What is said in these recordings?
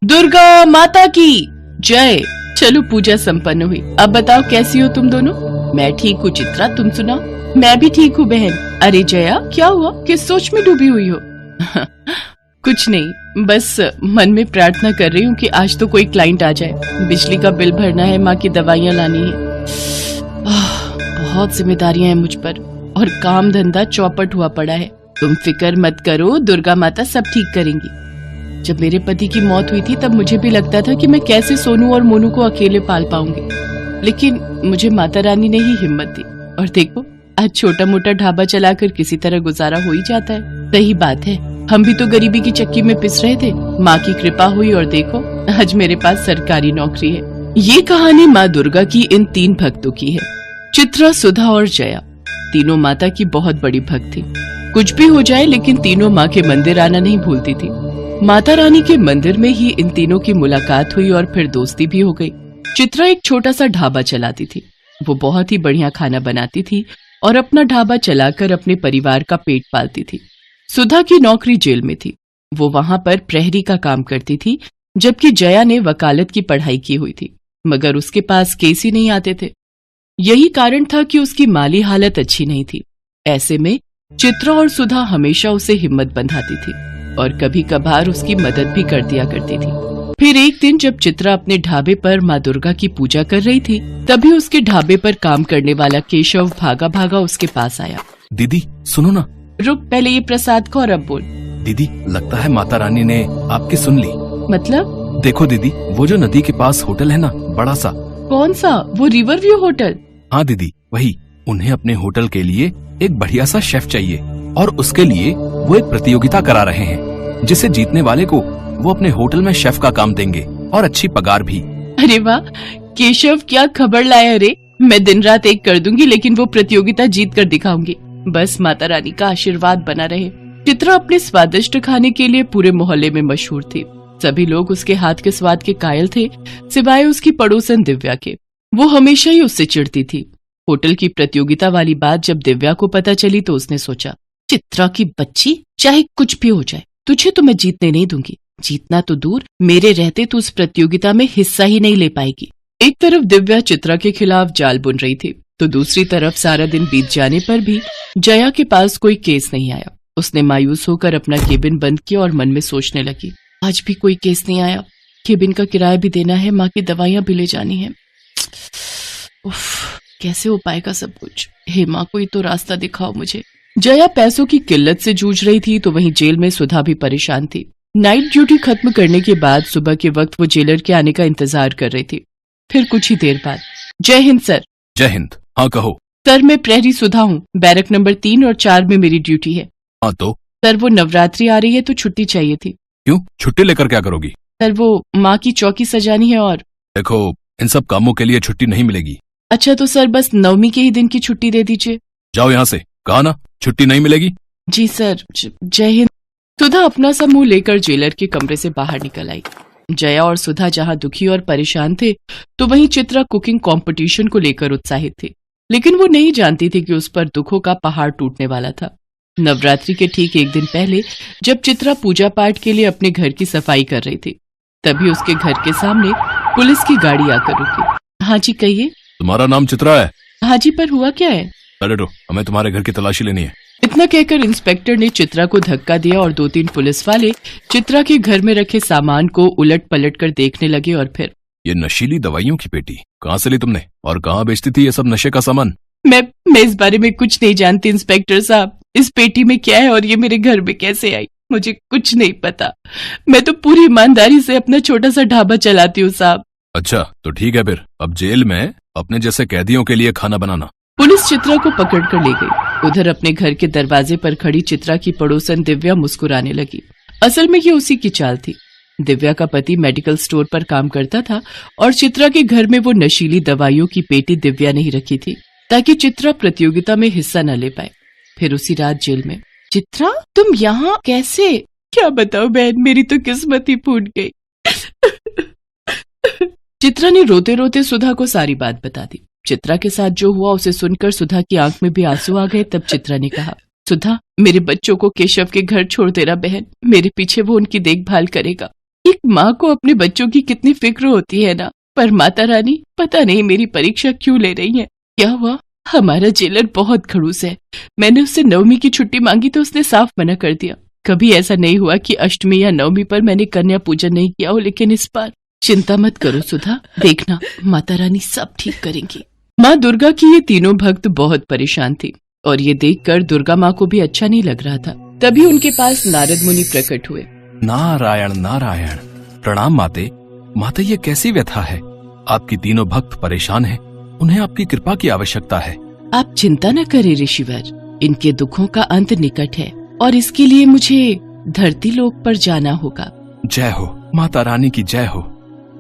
दुर्गा माता की जय। चलो पूजा संपन्न हुई। अब बताओ कैसी हो तुम दोनों? मैं ठीक हूँ चित्रा, तुम सुनाओ। मैं भी ठीक हूँ बहन। अरे जया, क्या हुआ? किस सोच में डूबी हुई हो? कुछ नहीं, बस मन में प्रार्थना कर रही हूँ कि आज तो कोई क्लाइंट आ जाए। बिजली का बिल भरना है, माँ की दवाइयाँ लानी है। बहुत जिम्मेदारियां हैं मुझ पर और काम धंधा चौपट हुआ पड़ा है। तुम फिक्र मत करो, दुर्गा माता सब ठीक करेंगी। जब मेरे पति की मौत हुई थी तब मुझे भी लगता था कि मैं कैसे सोनू और मोनू को अकेले पाल पाऊंगी, लेकिन मुझे माता रानी ने ही हिम्मत दी। और देखो, आज छोटा मोटा ढाबा चलाकर किसी तरह गुजारा हो ही जाता है। सही बात है, हम भी तो गरीबी की चक्की में पिस रहे थे। माँ की कृपा हुई और देखो आज मेरे पास सरकारी नौकरी है। ये कहानी माँ दुर्गा की इन 3 भक्तों की है, चित्रा, सुधा और जया। तीनों माता की बहुत बड़ी भक्त थी। कुछ भी हो जाए लेकिन तीनों माँ के मंदिर आना नहीं भूलती थी। माता रानी के मंदिर में ही इन तीनों की मुलाकात हुई और फिर दोस्ती भी हो गई। चित्रा एक छोटा सा ढाबा चलाती थी। वो बहुत ही बढ़िया खाना बनाती थी और अपना ढाबा चलाकर अपने परिवार का पेट पालती थी। सुधा की नौकरी जेल में थी। वो वहां पर प्रहरी का काम करती थी, जबकि जया ने वकालत की पढ़ाई की हुई थी, मगर उसके पास केस ही नहीं आते थे। यही कारण था कि उसकी माली हालत अच्छी नहीं थी। ऐसे में चित्रा और सुधा हमेशा उसे हिम्मत बंधाती थी और कभी कभार उसकी मदद भी कर दिया करती थी। फिर एक दिन जब चित्रा अपने ढाबे पर माँ दुर्गा की पूजा कर रही थी, तभी उसके ढाबे पर काम करने वाला केशव भागा भागा उसके पास आया। दीदी सुनो ना। रुक, पहले ये प्रसाद को और अब बोल। दीदी, लगता है माता रानी ने आपकी सुन ली। मतलब? देखो दीदी, वो जो नदी के पास होटल है ना, बड़ा सा। कौन सा? वो रिवर व्यू होटल? हाँ दीदी, वही। उन्हें अपने होटल के लिए एक बढ़िया सा शेफ चाहिए और उसके लिए वो एक प्रतियोगिता करा रहे हैं, जिसे जीतने वाले को वो अपने होटल में शेफ का काम देंगे और अच्छी पगार भी। अरे वाह केशव, क्या खबर लाया रे। मैं दिन रात एक कर दूंगी, लेकिन वो प्रतियोगिता जीत कर दिखाऊंगी। बस माता रानी का आशीर्वाद बना रहे। चित्रा अपने स्वादिष्ट खाने के लिए पूरे मोहल्ले में मशहूर थी। सभी लोग उसके हाथ के स्वाद के कायल थे, सिवाय उसकी पड़ोसन दिव्या के। वो हमेशा ही उससे चिढ़ती थी। होटल की प्रतियोगिता वाली बात जब दिव्या को पता चली तो उसने सोचा, चित्रा की बच्ची, चाहे कुछ भी हो जाए, तुझे तो मैं जीतने नहीं दूंगी। जीतना तो दूर, मेरे रहते तो उस प्रतियोगिता में हिस्सा ही नहीं ले पाएगी। एक तरफ दिव्या चित्रा के खिलाफ जाल बुन रही थी, तो दूसरी तरफ सारा दिन बीत जाने पर भी जया के पास कोई केस नहीं आया। उसने मायूस होकर अपना केबिन बंद किया और मन में सोचने लगी, आज भी कोई केस नहीं आया। केबिन का किराया भी देना है, माँ की दवाइयां भी ले जानी है। उफ, कैसे हो पाएगा सब कुछ? हे माँ, कोई तो रास्ता दिखाओ मुझे। जया पैसों की किल्लत से जूझ रही थी, तो वहीं जेल में सुधा भी परेशान थी। नाइट ड्यूटी खत्म करने के बाद सुबह के वक्त वो जेलर के आने का इंतजार कर रही थी। फिर कुछ ही देर बाद, जय हिंद सर। जय हिंद। हाँ कहो। सर, मैं प्रहरी सुधा हूँ। बैरक नंबर 3 और 4 में मेरी ड्यूटी है। हाँ तो? सर, वो नवरात्रि आ रही है तो छुट्टी चाहिए थी। क्यों? छुट्टी लेकर क्या करोगी? सर, वो माँ की चौकी सजानी है और। देखो, इन सब कामों के लिए छुट्टी नहीं मिलेगी। अच्छा तो सर, बस नवमी के ही दिन की छुट्टी दे दीजिए। जाओ यहाँ से, कहा ना छुट्टी नहीं मिलेगी। जी सर, जय हिंद। सुधा अपना सा मुंह लेकर जेलर के कमरे से बाहर निकल आई। जया और सुधा जहाँ दुखी और परेशान थे, तो वहीं चित्रा कुकिंग कंपटीशन को लेकर उत्साहित थी। लेकिन वो नहीं जानती थी कि उस पर दुखों का पहाड़ टूटने वाला था। नवरात्रि के ठीक एक दिन पहले जब चित्रा पूजा पाठ के लिए अपने घर की सफाई कर रही थी, तभी उसके घर के सामने पुलिस की गाड़ी आकर रुकी। हाँ जी कहिए। तुम्हारा नाम चित्रा है? हाँ जी, पर हुआ क्या है? अरे रो, हमें तुम्हारे घर की तलाशी लेनी है। इतना कहकर इंस्पेक्टर ने चित्रा को धक्का दिया और 2-3 पुलिस वाले चित्रा के घर में रखे सामान को उलट पलट कर देखने लगे। और फिर, ये नशीली दवाइयों की पेटी कहाँ से ली तुमने और कहाँ बेचती थी ये सब नशे का सामान? मैं इस बारे में कुछ नहीं जानती इंस्पेक्टर साहब। इस पेटी में क्या है और ये मेरे घर में कैसे आई, मुझे कुछ नहीं पता। मैं तो पूरी ईमानदारी से अपना छोटा सा ढाबा चलाती हूँ साहब। अच्छा तो ठीक है, फिर अब जेल में अपने जैसे कैदियों के लिए खाना बनाना। पुलिस चित्रा को पकड़ कर ले गई। उधर अपने घर के दरवाजे पर खड़ी चित्रा की पड़ोसन दिव्या मुस्कुराने लगी। असल में ये उसी की चाल थी। दिव्या का पति मेडिकल स्टोर पर काम करता था और चित्रा के घर में वो नशीली दवाइयों की पेटी दिव्या ने ही रखी थी, ताकि चित्रा प्रतियोगिता में हिस्सा न ले पाए। फिर उसी रात जेल में। चित्रा, तुम यहाँ कैसे? क्या बताओ बहन, मेरी तो किस्मत ही फूट गई। चित्रा ने रोते रोते सुधा को सारी बात बता दी। चित्रा के साथ जो हुआ उसे सुनकर सुधा की आंख में भी आंसू आ गए। तब चित्रा ने कहा, सुधा, मेरे बच्चों को केशव के घर छोड़ देना बहन। मेरे पीछे वो उनकी देखभाल करेगा। एक माँ को अपने बच्चों की कितनी फिक्र होती है ना। पर माता रानी पता नहीं मेरी परीक्षा क्यों ले रही है। क्या हुआ? हमारा जेलर बहुत खड़ूस है। मैंने उससे 9वीं की छुट्टी मांगी तो उसने साफ मना कर दिया। कभी ऐसा नहीं हुआ कि अष्टमी या 9वीं पर मैंने कन्या पूजन नहीं किया हो, लेकिन इस बार चिंता मत करो सुधा, देखना माता रानी सब ठीक करेंगी। माँ दुर्गा की ये तीनों भक्त बहुत परेशान थी और ये देखकर दुर्गा माँ को भी अच्छा नहीं लग रहा था। तभी उनके पास नारद मुनि प्रकट हुए। नारायण नारायण। प्रणाम माते। माते, ये कैसी व्यथा है? आपकी तीनों भक्त परेशान हैं। उन्हें आपकी कृपा की आवश्यकता है। आप चिंता न करें ऋषिवर, इनके दुखों का अंत निकट है और इसके लिए मुझे धरती लोक पर जाना होगा। जय हो माता रानी की, जय हो।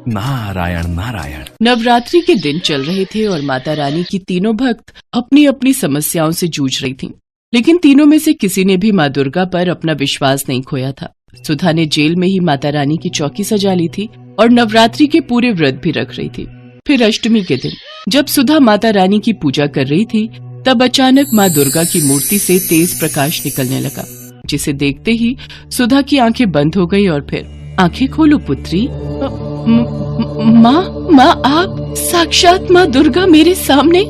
नारायण नारायण। नवरात्रि के दिन चल रहे थे और माता रानी की तीनों भक्त अपनी अपनी समस्याओं से जूझ रही थीं। लेकिन तीनों में से किसी ने भी माँ दुर्गा पर अपना विश्वास नहीं खोया था। सुधा ने जेल में ही माता रानी की चौकी सजा ली थी और नवरात्रि के पूरे व्रत भी रख रही थी। फिर अष्टमी के दिन जब सुधा माता रानी की पूजा कर रही थी, तब अचानक माँ दुर्गा की मूर्ति से तेज प्रकाश निकलने लगा, जिसे देखते ही सुधा की आंखें बंद हो गई और फिर आंखें खोलो पुत्री। माँ आप साक्षात माँ दुर्गा मेरे सामने।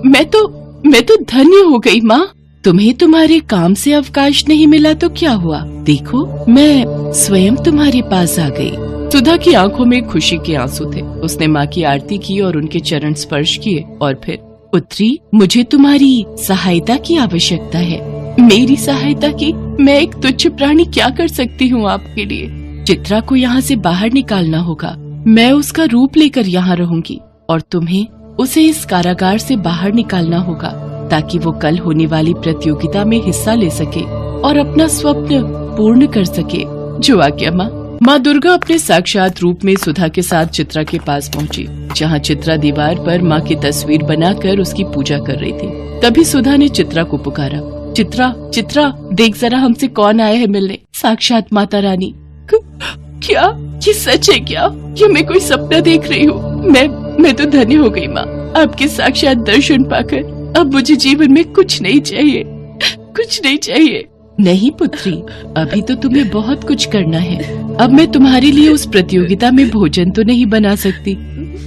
मैं तो धन्य हो गई माँ। तुम्हें तुम्हारे काम से अवकाश नहीं मिला तो क्या हुआ? देखो मैं स्वयं तुम्हारे पास आ गई। सुधा की आंखों में खुशी के आंसू थे। उसने माँ की आरती की और उनके चरण स्पर्श किए और फिर, पुत्री मुझे तुम्हारी सहायता की आवश्यकता है। मेरी सहायता की? मैं एक तुच्छ प्राणी क्या कर सकती हूँ आपके लिए? चित्रा को यहाँ से बाहर निकालना होगा। मैं उसका रूप लेकर यहाँ रहूंगी और तुम्हें उसे इस कारागार से बाहर निकालना होगा ताकि वो कल होने वाली प्रतियोगिता में हिस्सा ले सके और अपना स्वप्न पूर्ण कर सके। जो आज्ञा माँ। माँ दुर्गा अपने साक्षात रूप में सुधा के साथ चित्रा के पास पहुँची, जहाँ चित्रा दीवार पर माँ की तस्वीर बनाकर उसकी पूजा कर रही थी। तभी सुधा ने चित्रा को पुकारा। चित्रा, चित्रा देख जरा हमसे कौन आया है मिलने। साक्षात माता रानी। क्या ये सच है क्या? ये मैं कोई सपना देख रही हूँ? मैं तो धन्य हो गई माँ, आपके साक्षात दर्शन पाकर। अब मुझे जीवन में कुछ नहीं चाहिए, कुछ नहीं चाहिए। नहीं पुत्री, अभी तो तुम्हें बहुत कुछ करना है। अब मैं तुम्हारे लिए उस प्रतियोगिता में भोजन तो नहीं बना सकती,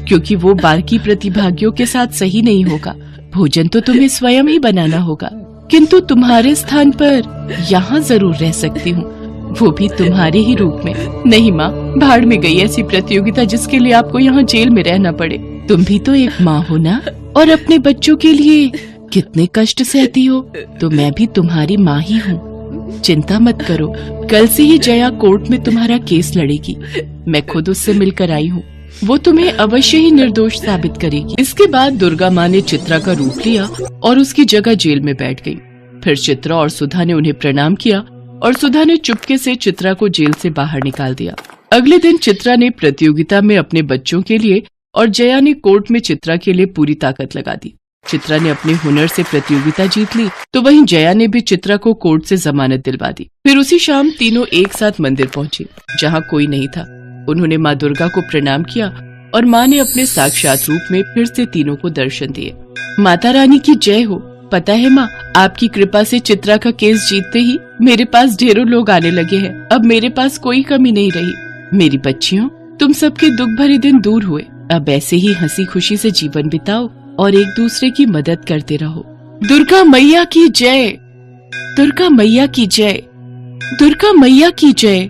क्योंकि वो बाकी प्रतिभागियों के साथ सही नहीं होगा। भोजन तो तुम्हें स्वयं ही बनाना होगा, किंतु तुम्हारे स्थान पर यहाँ जरूर रह सकती हूँ, वो भी तुम्हारे ही रूप में। नहीं माँ, भाड़ में गई ऐसी प्रतियोगिता जिसके लिए आपको यहाँ जेल में रहना पड़े। तुम भी तो एक माँ हो ना, और अपने बच्चों के लिए कितने कष्ट सहती हो, तो मैं भी तुम्हारी माँ ही हूँ। चिंता मत करो, कल से ही जया कोर्ट में तुम्हारा केस लड़ेगी। मैं खुद उससे मिलकर आई हूँ, वो तुम्हें अवश्य ही निर्दोष साबित करेगी। इसके बाद दुर्गा माँ ने चित्रा का रूप लिया और उसकी जगह जेल में बैठ गई। फिर चित्रा और सुधा ने उन्हें प्रणाम किया और सुधा ने चुपके से चित्रा को जेल से बाहर निकाल दिया। अगले दिन चित्रा ने प्रतियोगिता में अपने बच्चों के लिए और जया ने कोर्ट में चित्रा के लिए पूरी ताकत लगा दी। चित्रा ने अपने हुनर से प्रतियोगिता जीत ली, तो वहीं जया ने भी चित्रा को कोर्ट से जमानत दिलवा दी। फिर उसी शाम तीनों एक साथ मंदिर पहुंचे, जहां कोई नहीं था। उन्होंने माँ दुर्गा को प्रणाम किया और माँ ने अपने साक्षात रूप में फिर से तीनों को दर्शन दिए। माता रानी की जय हो। पता है माँ, आपकी कृपा से चित्रा का केस जीतते ही मेरे पास ढेरों लोग आने लगे हैं। अब मेरे पास कोई कमी नहीं रही। मेरी बच्चियों, तुम सबके दुख भरे दिन दूर हुए। अब ऐसे ही हंसी खुशी से जीवन बिताओ और एक दूसरे की मदद करते रहो। दुर्गा मैया की जय, दुर्गा मैया की जय, दुर्गा मैया की जय।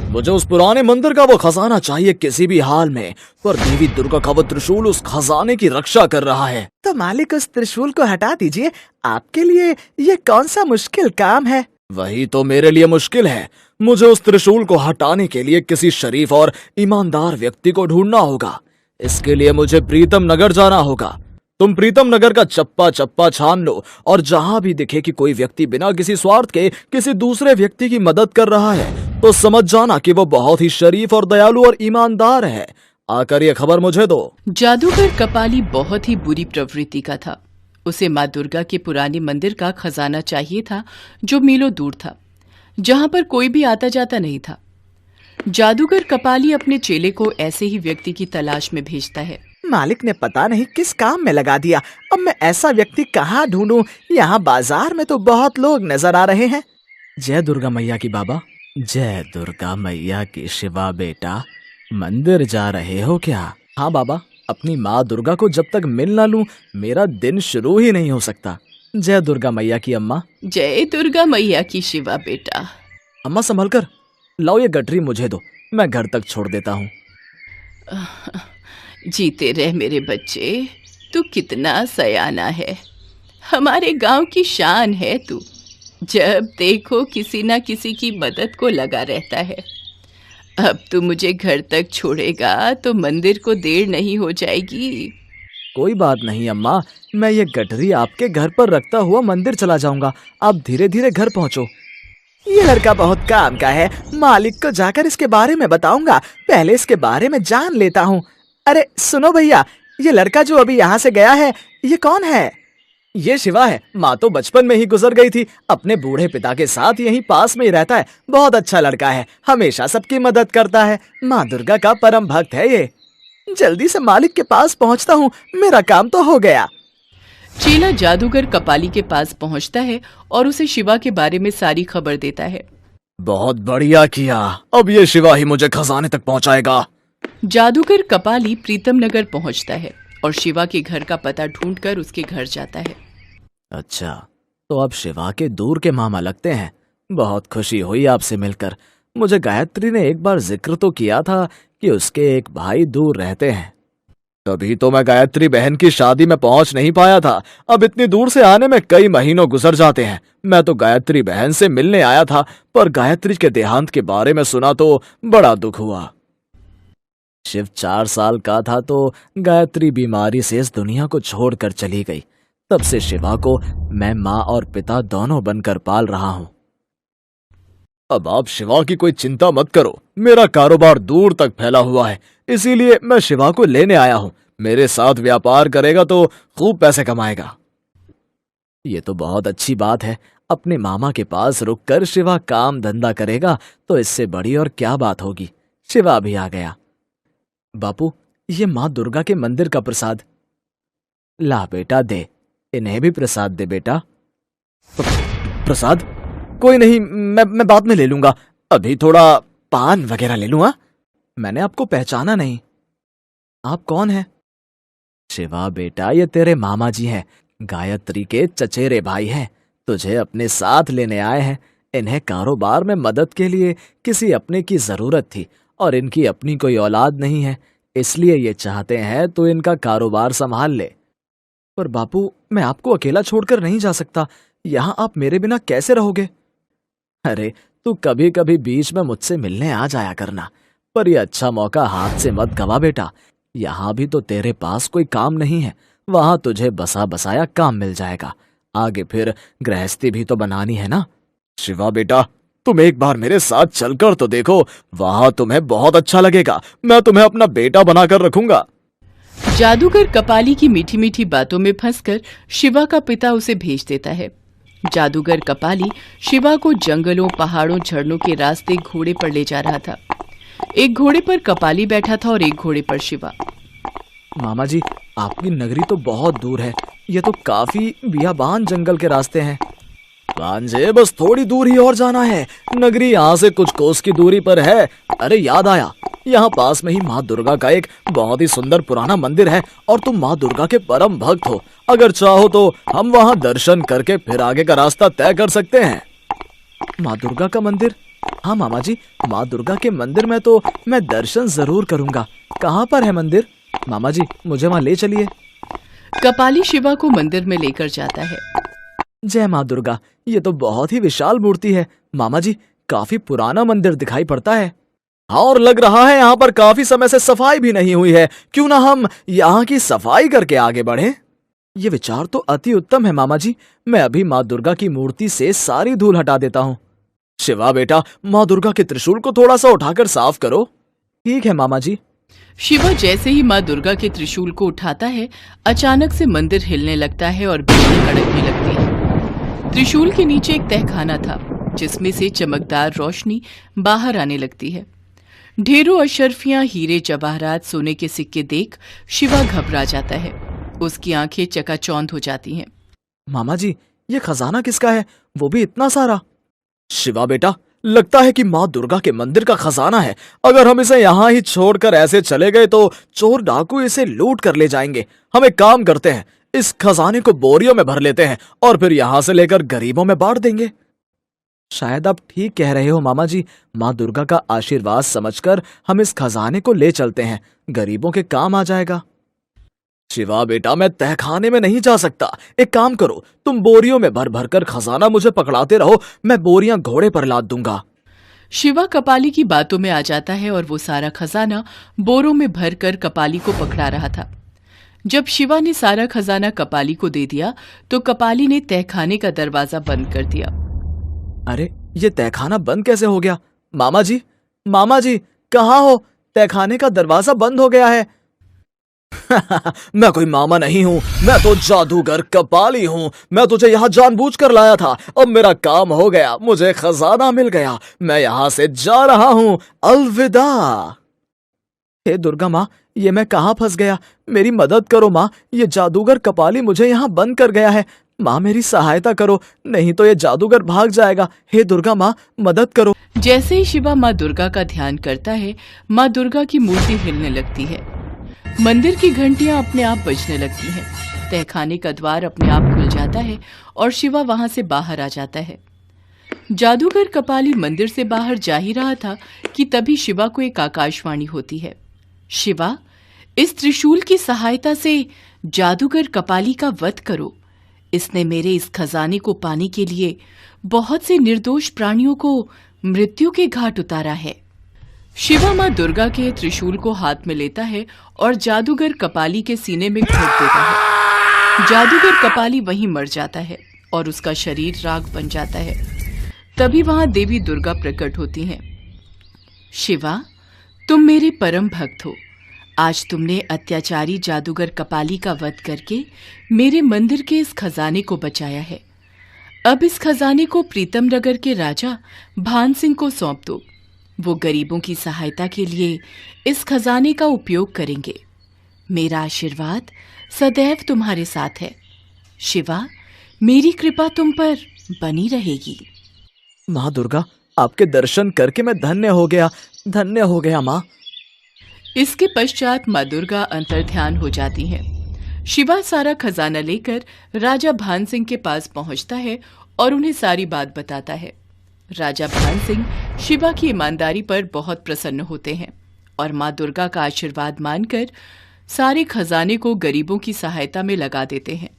मुझे उस पुराने मंदिर का वो खजाना चाहिए किसी भी हाल में, पर देवी दुर्गा का वो त्रिशूल उस खजाने की रक्षा कर रहा है। तो मालिक उस त्रिशूल को हटा दीजिए। आपके लिए ये कौन सा मुश्किल काम है? वही तो मेरे लिए मुश्किल है। मुझे उस त्रिशूल को हटाने के लिए किसी शरीफ और ईमानदार व्यक्ति को ढूंढना होगा। इसके लिए मुझे प्रीतम नगर जाना होगा। तुम प्रीतम नगर का चप्पा चप्पा छान लो और जहां भी दिखे कि कोई व्यक्ति बिना किसी स्वार्थ के किसी दूसरे व्यक्ति की मदद कर रहा है, तो समझ जाना कि वो बहुत ही शरीफ और दयालु और ईमानदार है। आकर ये खबर मुझे दो। जादूगर कपाली बहुत ही बुरी प्रवृत्ति का था। उसे माँ दुर्गा के पुराने मंदिर का खजाना चाहिए था, जो मीलों दूर था, जहां पर कोई भी आता जाता नहीं था। जादूगर कपाली अपने चेले को ऐसे ही व्यक्ति की तलाश में भेजता है। मालिक ने पता नहीं किस काम में लगा दिया। अब मैं ऐसा व्यक्ति कहाँ ढूंढूं? यहाँ बाजार में तो बहुत लोग नजर आ रहे हैं। जय दुर्गा मैया की बाबा। जय दुर्गा मैया की शिवा बेटा, मंदिर जा रहे हो क्या? हाँ बाबा, अपनी माँ दुर्गा को जब तक मिल ना लूं मेरा दिन शुरू ही नहीं हो सकता। जय दुर्गा मैया की अम्मा। जय दुर्गा मैया की शिवा बेटा। अम्मा संभल कर, लाओ ये गठरी मुझे दो, मैं घर तक छोड़ देता हूँ। जीते रह मेरे बच्चे, तू कितना सयाना है, हमारे गांव की शान है तू। जब देखो किसी ना किसी की मदद को लगा रहता है। अब तू मुझे घर तक छोड़ेगा तो मंदिर को देर नहीं हो जाएगी। कोई बात नहीं अम्मा, मैं ये गठरी आपके घर पर रखता हुआ मंदिर चला जाऊंगा। आप धीरे धीरे घर पहुंचो। ये लड़का बहुत काम का है, मालिक को जाकर इसके बारे में बताऊंगा। पहले इसके बारे में जान लेता हूँ। अरे सुनो भैया, ये लड़का जो अभी यहाँ से गया है, ये कौन है? ये शिवा है। माँ तो बचपन में ही गुजर गई थी, अपने बूढ़े पिता के साथ यहीं पास में ही रहता है। बहुत अच्छा लड़का है, हमेशा सबकी मदद करता है। माँ दुर्गा का परम भक्त है ये। जल्दी से मालिक के पास पहुँचता हूँ, मेरा काम तो हो गया। चेला जादूगर कपाली के पास पहुंचता है और उसे शिवा के बारे में सारी खबर देता है। बहुत बढ़िया किया, अब ये शिवा ही मुझे खजाने तक पहुंचाएगा। जादूगर कपाली प्रीतम नगर पहुंचता है और शिवा के घर का पता ढूंढकर उसके घर जाता है। अच्छा, तो अब शिवा के दूर के मामा लगते हैं। बहुत खुशी हुई आपसे मिलकर। मुझे गायत्री ने एक बार जिक्र तो किया था कि उसके एक भाई दूर रहते हैं। तभी तो मैं गायत्री बहन की शादी में पहुंच नहीं पाया था। अब इतनी दूर से आने में कई महीनों गुजर जाते हैं। मैं तो गायत्री बहन से मिलने आया था, पर गायत्री के देहांत के बारे में सुना तो बड़ा दुख हुआ। शिव 4 साल का था तो गायत्री बीमारी से इस दुनिया को छोड़कर चली गई। तब से शिवा को मैं माँ और पिता दोनों बनकर पाल रहा हूँ। अब आप शिवा की कोई चिंता मत करो, मेरा कारोबार दूर तक फैला हुआ है, इसीलिए मैं शिवा को लेने आया हूँ। मेरे साथ व्यापार करेगा तो खूब पैसे कमाएगा। ये तो बहुत अच्छी बात है। अपने मामा के पास रुककर शिवा काम धंधा करेगा तो इससे बड़ी और क्या बात होगी। शिवा भी आ गया। बापू, ये माँ दुर्गा के मंदिर का प्रसाद। ला बेटा दे, इन्हें भी प्रसाद दे बेटा। प्रसाद? कोई नहीं, मैं बाद में ले लूंगा। अभी थोड़ा पान वगैरह ले लूं। मैंने आपको पहचाना नहीं। आप कौन हैं? शिवा बेटा, ये तेरे मामा जी हैं, गायत्री के चचेरे भाई हैं। तुझे अपने साथ लेने आए हैं। इन्हें कारोबार में मदद के लिए किसी अपने की जरूरत थी और इनकी अपनी कोई औलाद नहीं है, इसलिए ये चाहते हैं तो इनका कारोबार संभाल ले। पर बापू, मैं आपको अकेला छोड़कर नहीं जा सकता। यहाँ आप मेरे बिना कैसे रहोगे? अरे, तू कभी कभी बीच में मुझसे मिलने आ जाया करना, पर यह अच्छा मौका हाथ से मत गवा बेटा। यहाँ भी तो तेरे पास कोई काम नहीं है, वहां तुझे बसा बसाया काम मिल जाएगा। आगे फिर गृहस्थी भी तो बनानी है ना। शिवा बेटा, तुम एक बार मेरे साथ चलकर तो देखो, वहां तुम्हें बहुत अच्छा लगेगा। मैं तुम्हें अपना बेटा बनाकर रखूंगा। जादूगर कपाली की मीठी मीठी बातों में फंसकर शिवा का पिता उसे भेज देता है। जादूगर कपाली शिवा को जंगलों, पहाड़ों, झरनों के रास्ते घोड़े पर ले जा रहा था। एक घोड़े पर कपाली बैठा था और एक घोड़े पर शिवा। मामा जी, आपकी नगरी तो बहुत दूर है। ये तो काफी बियाबान जंगल के रास्ते हैं। भांजे, बस थोड़ी दूर ही और जाना है। नगरी यहाँ से कुछ कोस की दूरी पर है। अरे याद आया, यहाँ पास में ही माँ दुर्गा का एक बहुत ही सुंदर पुराना मंदिर है और तुम माँ दुर्गा के परम भक्त हो। अगर चाहो तो हम वहाँ दर्शन करके फिर आगे का रास्ता तय कर सकते हैं। माँ दुर्गा का मंदिर? हाँ मामा जी, माँ दुर्गा के मंदिर में तो मैं दर्शन जरूर करूंगा। कहाँ पर है मंदिर? मामा जी, मुझे वहाँ ले चलिए। कपाली शिवा को मंदिर में लेकर जाता है। जय माँ दुर्गा, ये तो बहुत ही विशाल मूर्ति है। मामा जी, काफी पुराना मंदिर दिखाई पड़ता है। और लग रहा है यहाँ पर काफी समय से सफाई भी नहीं हुई है। क्यों ना हम यहाँ की सफाई करके आगे बढ़े? ये विचार तो अति उत्तम है मामा जी। मैं अभी माँ दुर्गा की मूर्ति से सारी धूल हटा देता हूँ। शिवा बेटा, माँ दुर्गा के त्रिशूल को थोड़ा सा उठाकर साफ करो। ठीक है मामा जी। शिवा जैसे ही माँ दुर्गा के त्रिशूल को उठाता है, अचानक से मंदिर हिलने लगता है और बिजली कड़कने लगती है। त्रिशूल के नीचे एक तहखाना था जिसमें से चमकदार रोशनी बाहर आने लगती है। ढेरों अशर्फियां, हीरे, जवाहरात, सोने के सिक्के देख शिवा घबरा जाता है। उसकी आंखें चकाचौंध हो जाती हैं। मामा जी, ये खजाना किसका है, वो भी इतना सारा? शिवा बेटा, लगता है कि माँ दुर्गा के मंदिर का खजाना है। अगर हम इसे यहाँ ही छोड़कर ऐसे चले गए तो चोर डाकू इसे लूट कर ले जाएंगे। हम एक काम करते हैं, इस खजाने को बोरियों में भर लेते हैं और फिर यहाँ से लेकर गरीबों में बांट देंगे। शायद आप ठीक कह रहे हो मामा जी। माँ दुर्गा का आशीर्वाद समझकर हम इस खजाने को ले चलते हैं, गरीबों के काम आ जाएगा। शिवा बेटा, मैं तहखाने में नहीं जा सकता। एक काम करो, तुम बोरियों में भर भर कर खजाना मुझे पकड़ाते रहो, मैं बोरियां घोड़े पर लाद दूंगा। शिवा कपाली की बातों में आ जाता है और वो सारा खजाना बोरों में भरकर कपाली को पकड़ा रहा था। जब शिवा ने सारा खजाना कपाली को दे दिया तो कपाली ने तहखाने का दरवाजा बंद कर दिया। अरे, ये तहखाना बंद कैसे हो गया? मामा जी, मामा जी, कहाँ हो? तहखाने का दरवाजा बंद हो गया है। मैं कोई मामा नहीं हूँ, मैं तो जादूगर कपाली हूँ। मैं तुझे यहाँ जानबूझकर लाया था। अब मेरा काम हो गया, मुझे खजाना मिल गया, मैं यहाँ से जा रहा हूँ। अलविदा। हे दुर्गा माँ, ये मैं कहाँ फंस गया? मेरी मदद करो माँ, ये जादूगर कपाली मुझे यहाँ बंद कर गया है। माँ, मेरी सहायता करो, नहीं तो ये जादूगर भाग जाएगा। हे दुर्गा माँ, मदद करो। जैसे ही शिवा माँ दुर्गा का ध्यान करता है, माँ दुर्गा की मूर्ति हिलने लगती है। मंदिर की घंटियां अपने आप बजने लगती हैं। तहखाने का द्वार अपने आप खुल जाता है और शिवा वहां से बाहर आ जाता है। जादूगर कपाली मंदिर से बाहर जा ही रहा था कि तभी शिवा को एक आकाशवाणी होती है। शिवा, इस त्रिशूल की सहायता से जादूगर कपाली का वध करो। इसने मेरे इस खजाने को पाने के लिए बहुत से निर्दोष प्राणियों को मृत्यु के घाट उतारा है। शिवा माँ दुर्गा के त्रिशूल को हाथ में लेता है और जादूगर कपाली के सीने में घोंप देता है। जादूगर कपाली वहीं मर जाता है और उसका शरीर राख बन जाता है। तभी वहां देवी दुर्गा प्रकट होती हैं। शिवा, तुम मेरे परम भक्त हो। आज तुमने अत्याचारी जादूगर कपाली का वध करके मेरे मंदिर के इस खजाने को बचाया है। अब इस खजाने को प्रीतम नगर के राजा भान सिंह को सौंप दो। वो गरीबों की सहायता के लिए इस खजाने का उपयोग करेंगे। मेरा आशीर्वाद सदैव तुम्हारे साथ है। शिवा, मेरी कृपा तुम पर बनी रहेगी। माँ दुर्गा, आपके दर्शन करके मैं धन्य हो गया माँ। इसके पश्चात माँ दुर्गा अंतर्ध्यान हो जाती हैं। शिवा सारा खजाना लेकर राजा भान सिंह के पास पहुंचता है और उन्हें सारी बात बताता है। राजा भान सिंह शिवा की ईमानदारी पर बहुत प्रसन्न होते हैं और माँ दुर्गा का आशीर्वाद मानकर सारे खजाने को गरीबों की सहायता में लगा देते हैं।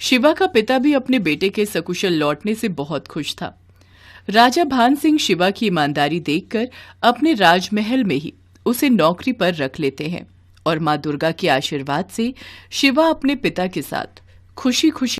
शिवा का पिता भी अपने बेटे के सकुशल लौटने से बहुत खुश था। राजा भान सिंह शिवा की ईमानदारी देखकर अपने राजमहल में ही उसे नौकरी पर रख लेते हैं और माँ दुर्गा के आशीर्वाद से शिवा अपने पिता के साथ खुशी खुशी